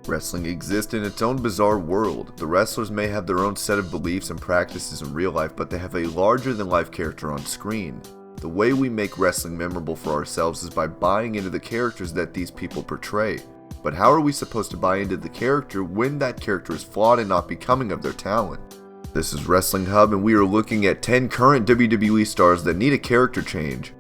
Wrestling exists in its own bizarre world. The wrestlers may have their own set of beliefs and practices in real life, but they have a larger-than-life character on screen. The way we make wrestling memorable for ourselves is by buying into the characters that these people portray. But how are we supposed to buy into the character when that character is flawed and not becoming of their talent? This is Wrestling Hub, and we are looking at 10 current WWE stars that need a character change.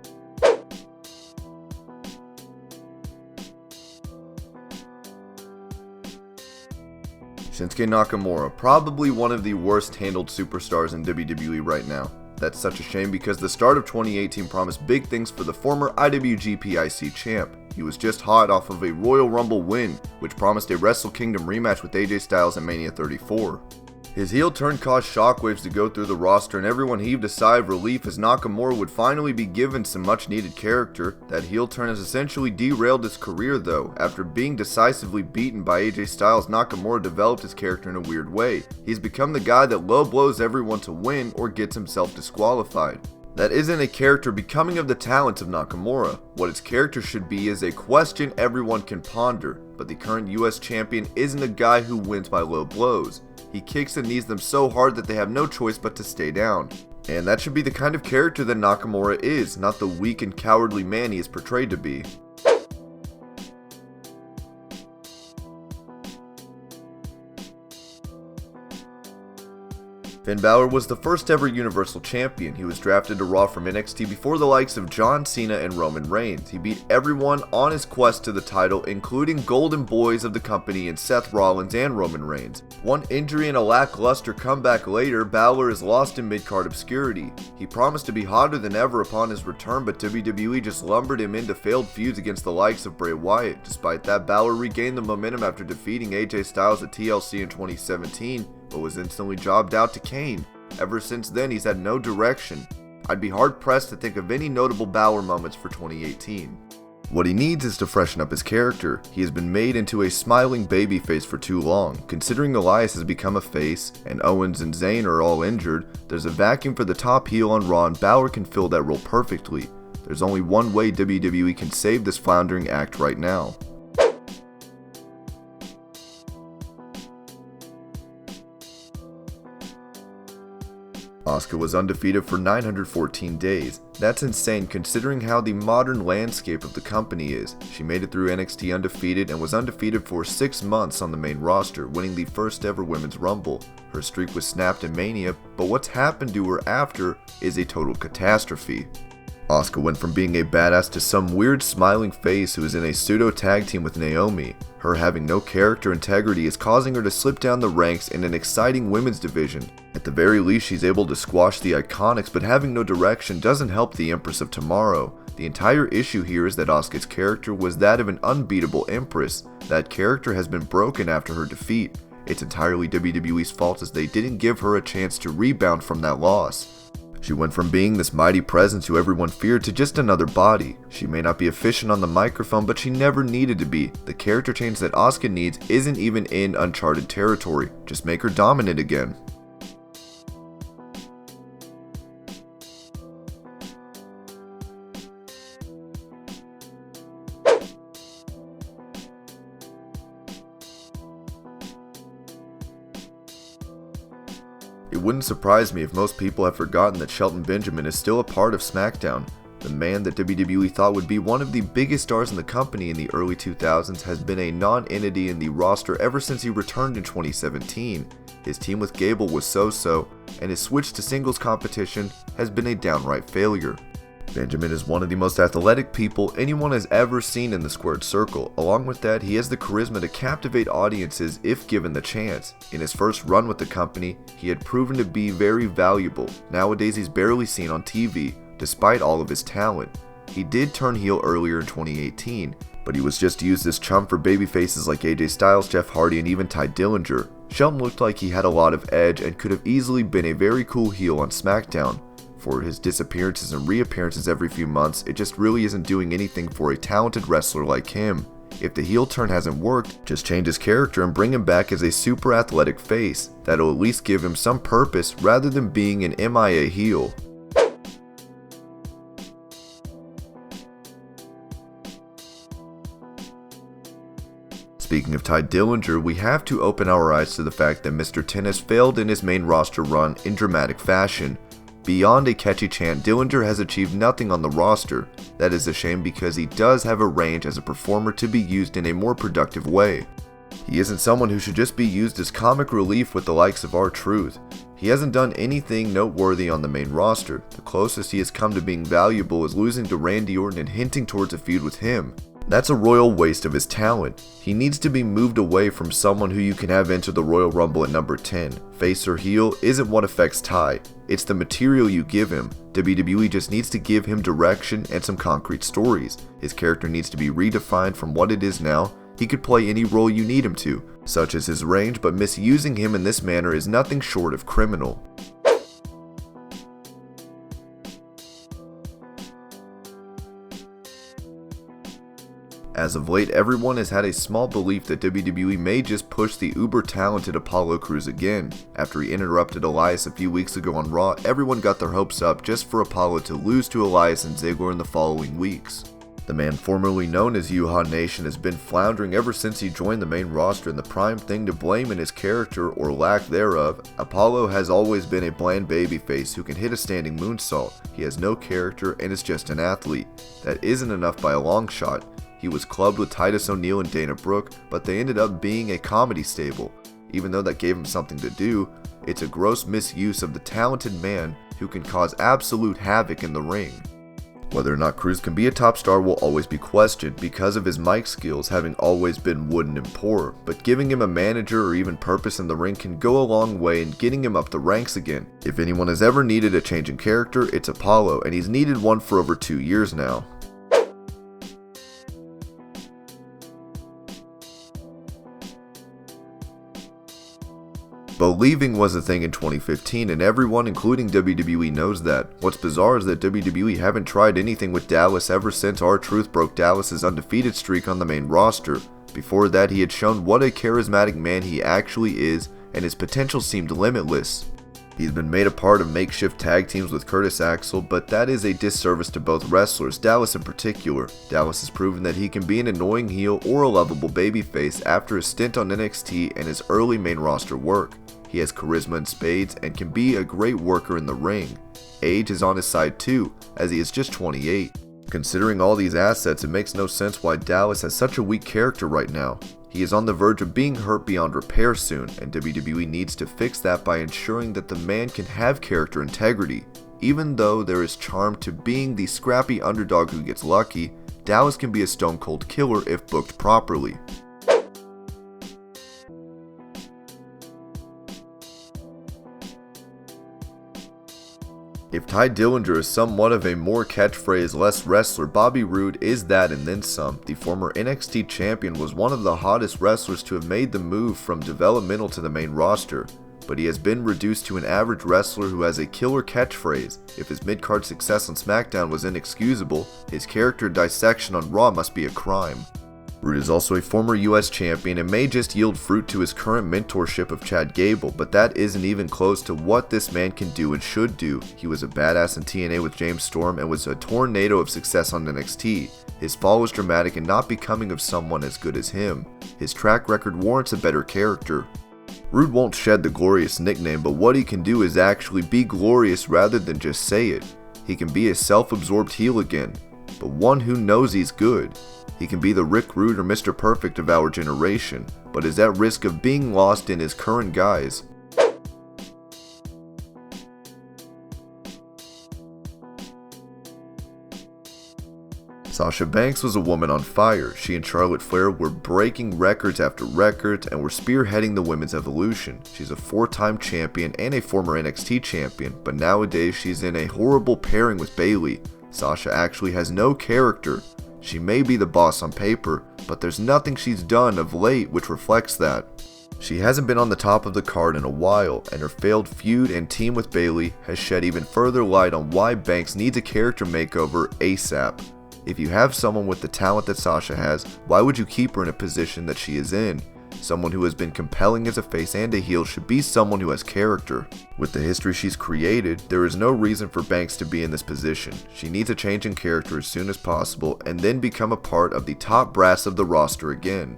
Shinsuke Nakamura, probably one of the worst handled superstars in WWE right now. That's such a shame because the start of 2018 promised big things for the former IWGP IC champ. He was just hot off of a Royal Rumble win, which promised a Wrestle Kingdom rematch with AJ Styles at Mania 34. His heel turn caused shockwaves to go through the roster, and everyone heaved a sigh of relief as Nakamura would finally be given some much needed character. That heel turn has essentially derailed his career though. After being decisively beaten by AJ Styles, Nakamura developed his character in a weird way. He's become the guy that low blows everyone to win or gets himself disqualified. That isn't a character becoming of the talents of Nakamura. What its character should be is a question everyone can ponder, but the current US champion isn't a guy who wins by low blows. He kicks and knees them so hard that they have no choice but to stay down. And that should be the kind of character that Nakamura is, not the weak and cowardly man he is portrayed to be. Finn Balor was the first ever Universal Champion. He was drafted to Raw from NXT before the likes of John Cena and Roman Reigns. He beat everyone on his quest to the title, including golden boys of the company in Seth Rollins and Roman Reigns. One injury and a lackluster comeback later, Balor is lost in mid-card obscurity. He promised to be hotter than ever upon his return, but WWE just lumbered him into failed feuds against the likes of Bray Wyatt. Despite that, Balor regained the momentum after defeating AJ Styles at TLC in 2017, but was instantly jobbed out to Kane. Ever since then, he's had no direction. I'd be hard-pressed to think of any notable Balor moments for 2018. What he needs is to freshen up his character. He has been made into a smiling babyface for too long. Considering Elias has become a face, and Owens and Zayn are all injured, there's a vacuum for the top heel on Raw, and Balor can fill that role perfectly. There's only one way WWE can save this floundering act right now. Asuka was undefeated for 914 days. That's insane considering how the modern landscape of the company is. She made it through NXT undefeated and was undefeated for 6 months on the main roster, winning the first ever Women's Rumble. Her streak was snapped in Mania, but what's happened to her after is a total catastrophe. Asuka went from being a badass to some weird smiling face who is in a pseudo tag team with Naomi. Her having no character integrity is causing her to slip down the ranks in an exciting women's division. At the very least, she's able to squash the Iconics, but having no direction doesn't help the Empress of Tomorrow. The entire issue here is that Asuka's character was that of an unbeatable Empress. That character has been broken after her defeat. It's entirely WWE's fault as they didn't give her a chance to rebound from that loss. She went from being this mighty presence who everyone feared to just another body. She may not be efficient on the microphone, but she never needed to be. The character change that Asuka needs isn't even in uncharted territory. Just make her dominant again. It wouldn't surprise me if most people have forgotten that Shelton Benjamin is still a part of SmackDown. The man that WWE thought would be one of the biggest stars in the company in the early 2000s has been a non-entity in the roster ever since he returned in 2017. His team with Gable was so-so, and his switch to singles competition has been a downright failure. Benjamin is one of the most athletic people anyone has ever seen in the squared circle. Along with that, he has the charisma to captivate audiences if given the chance. In his first run with the company, he had proven to be very valuable. Nowadays, he's barely seen on TV, despite all of his talent. He did turn heel earlier in 2018, but he was just used as chum for babyfaces like AJ Styles, Jeff Hardy, and even Tye Dillinger. Shelton looked like he had a lot of edge and could have easily been a very cool heel on SmackDown. For his disappearances and reappearances every few months, it just really isn't doing anything for a talented wrestler like him. If the heel turn hasn't worked, just change his character and bring him back as a super athletic face. That'll at least give him some purpose rather than being an MIA heel. Speaking of Tye Dillinger, we have to open our eyes to the fact that Mr. Tennis failed in his main roster run in dramatic fashion. Beyond a catchy chant, Dillinger has achieved nothing on the roster. That is a shame because he does have a range as a performer to be used in a more productive way. He isn't someone who should just be used as comic relief with the likes of R-Truth. He hasn't done anything noteworthy on the main roster. The closest he has come to being valuable is losing to Randy Orton and hinting towards a feud with him. That's a royal waste of his talent. He needs to be moved away from someone who you can have enter the Royal Rumble at number 10. Face or heel isn't what affects Tye. It's the material you give him. WWE just needs to give him direction and some concrete stories. His character needs to be redefined from what it is now. He could play any role you need him to, such as his range, but misusing him in this manner is nothing short of criminal. As of late, everyone has had a small belief that WWE may just push the uber-talented Apollo Crews again. After he interrupted Elias a few weeks ago on Raw, everyone got their hopes up just for Apollo to lose to Elias and Ziggler in the following weeks. The man formerly known as Yuha Nation has been floundering ever since he joined the main roster, and the prime thing to blame in his character, or lack thereof. Apollo has always been a bland babyface who can hit a standing moonsault. He has no character and is just an athlete. That isn't enough by a long shot. He was clubbed with Titus O'Neil and Dana Brooke, but they ended up being a comedy stable. Even though that gave him something to do, it's a gross misuse of the talented man who can cause absolute havoc in the ring. Whether or not Crews can be a top star will always be questioned because of his mic skills having always been wooden and poor, but giving him a manager or even purpose in the ring can go a long way in getting him up the ranks again. If anyone has ever needed a change in character, it's Apollo, and he's needed one for over 2 years now. Believing was a thing in 2015, and everyone, including WWE, knows that. What's bizarre is that WWE haven't tried anything with Dallas ever since R-Truth broke Dallas's undefeated streak on the main roster. Before that, he had shown what a charismatic man he actually is, and his potential seemed limitless. He's been made a part of makeshift tag teams with Curtis Axel, but that is a disservice to both wrestlers, Dallas in particular. Dallas has proven that he can be an annoying heel or a lovable babyface after his stint on NXT and his early main roster work. He has charisma in spades and can be a great worker in the ring. Age is on his side too, as he is just 28. Considering all these assets, it makes no sense why Dallas has such a weak character right now. He is on the verge of being hurt beyond repair soon, and WWE needs to fix that by ensuring that the man can have character integrity. Even though there is charm to being the scrappy underdog who gets lucky, Dallas can be a stone cold killer if booked properly. If Tye Dillinger is somewhat of a more catchphrase, less wrestler, Bobby Roode is that and then some. The former NXT champion was one of the hottest wrestlers to have made the move from developmental to the main roster, but he has been reduced to an average wrestler who has a killer catchphrase. If his mid-card success on SmackDown was inexcusable, his character dissection on Raw must be a crime. Roode is also a former US champion and may just yield fruit to his current mentorship of Chad Gable, but that isn't even close to what this man can do and should do. He was a badass in TNA with James Storm and was a tornado of success on NXT. His fall was dramatic and not becoming of someone as good as him. His track record warrants a better character. Roode won't shed the glorious nickname, but what he can do is actually be glorious rather than just say it. He can be a self-absorbed heel again, but one who knows he's good. He can be the Rick Rude or Mr. Perfect of our generation, but is at risk of being lost in his current guise. Sasha Banks was a woman on fire. She and Charlotte Flair were breaking records after records and were spearheading the women's evolution. She's a 4-time champion and a former NXT champion, but nowadays she's in a horrible pairing with Bayley. Sasha actually has no character. She may be the boss on paper, but there's nothing she's done of late which reflects that. She hasn't been on the top of the card in a while, and her failed feud and team with Bayley has shed even further light on why Banks needs a character makeover ASAP. If you have someone with the talent that Sasha has, why would you keep her in a position that she is in? Someone who has been compelling as a face and a heel should be someone who has character. With the history she's created, there is no reason for Banks to be in this position. She needs a change in character as soon as possible and then become a part of the top brass of the roster again.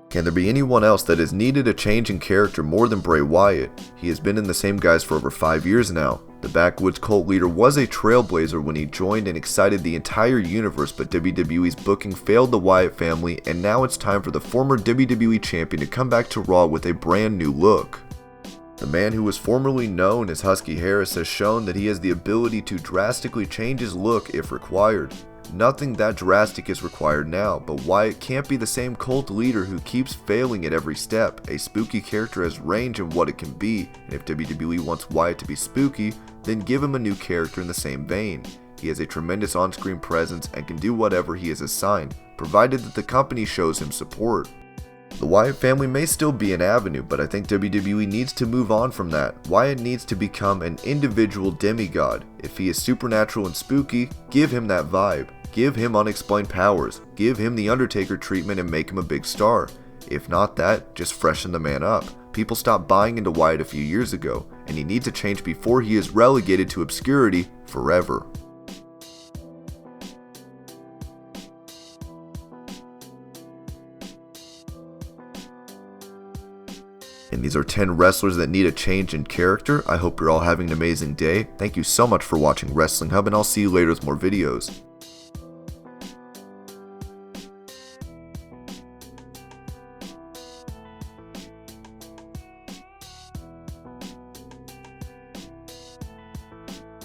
Can there be anyone else that has needed a change in character more than Bray Wyatt? He has been in the same guise for over 5 years now. The backwoods cult leader was a trailblazer when he joined and excited the entire universe, but WWE's booking failed the Wyatt family, and now it's time for the former WWE champion to come back to Raw with a brand new look. The man who was formerly known as Husky Harris has shown that he has the ability to drastically change his look if required. Nothing that drastic is required now, but Wyatt can't be the same cult leader who keeps failing at every step. A spooky character has range in what it can be, and if WWE wants Wyatt to be spooky, then give him a new character in the same vein. He has a tremendous on-screen presence and can do whatever he is assigned, provided that the company shows him support. The Wyatt family may still be an avenue, but I think WWE needs to move on from that. Wyatt needs to become an individual demigod. If he is supernatural and spooky, give him that vibe. Give him unexplained powers. Give him the Undertaker treatment and make him a big star. If not that, just freshen the man up. People stopped buying into Wyatt a few years ago, and he needs to change before he is relegated to obscurity forever. And these are 10 wrestlers that need a change in character. I hope you're all having an amazing day. Thank you so much for watching Wrestling Hub, and I'll see you later with more videos.